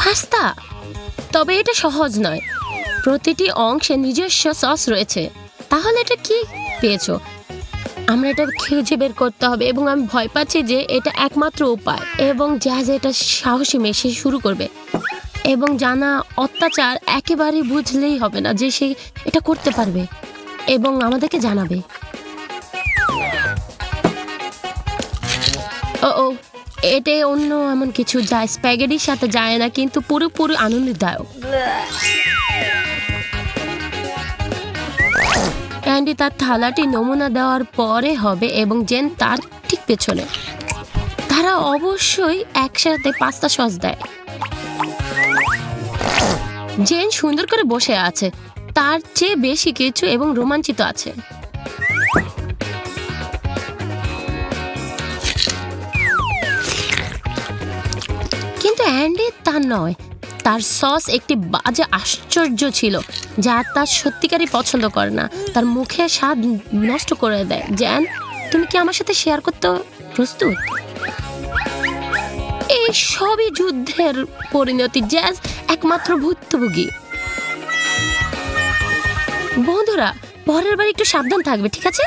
Pasta, তবে এটা সহজ নয়। প্রতিটি অংশে নিজস্ব সস রয়েছে। তাহলে এটা কি পেয়েছো? আমরা এটা খুঁজে বের করতে হবে এবং আমি ভয় পাচ্ছি যে এটা একমাত্র উপায়। এবং জ্যাজ এটা সাহসী মেশে শুরু করবে এবং জানা অত্যাচার একেবারে বুঝলেই হবে না যে সে এটা করতে পারবে এবং আমাদেরকে জানাবে। ও ও, এটা অন্য এমন কিছু যা স্প্যাগেটির সাথে যায় না, কিন্তু পুরোপুরি আনন্দদায়ক। অ্যান্ডি তার থালাটি নমুনা দেওয়ার পরে হবে এবং জেন তার ঠিক পেছনে। তারা অবশ্যই একসাথে পাস্তা সস দেয়। জেন সুন্দর করে বসে আছে, তার চেয়ে বেশি কিছু এবং রোমাঞ্চিত আছে। কিন্তু অ্যান্ডি তা নয়। তার সস একটি বাজে আশ্চর্য ছিল যা তার সত্যিকারই পছন্দ করে না। তার মুখে স্বাদ নষ্ট করে দেয়। জ্যান, তুমি কি আমার সাথে শেয়ার করতে প্রস্তুত? এই সবই যুদ্ধের পরিণতি। জ্যাজ একমাত্র ভুক্তভোগী। বন্ধুরা, পরের বার একটু সাবধান থাকবে, ঠিক আছে?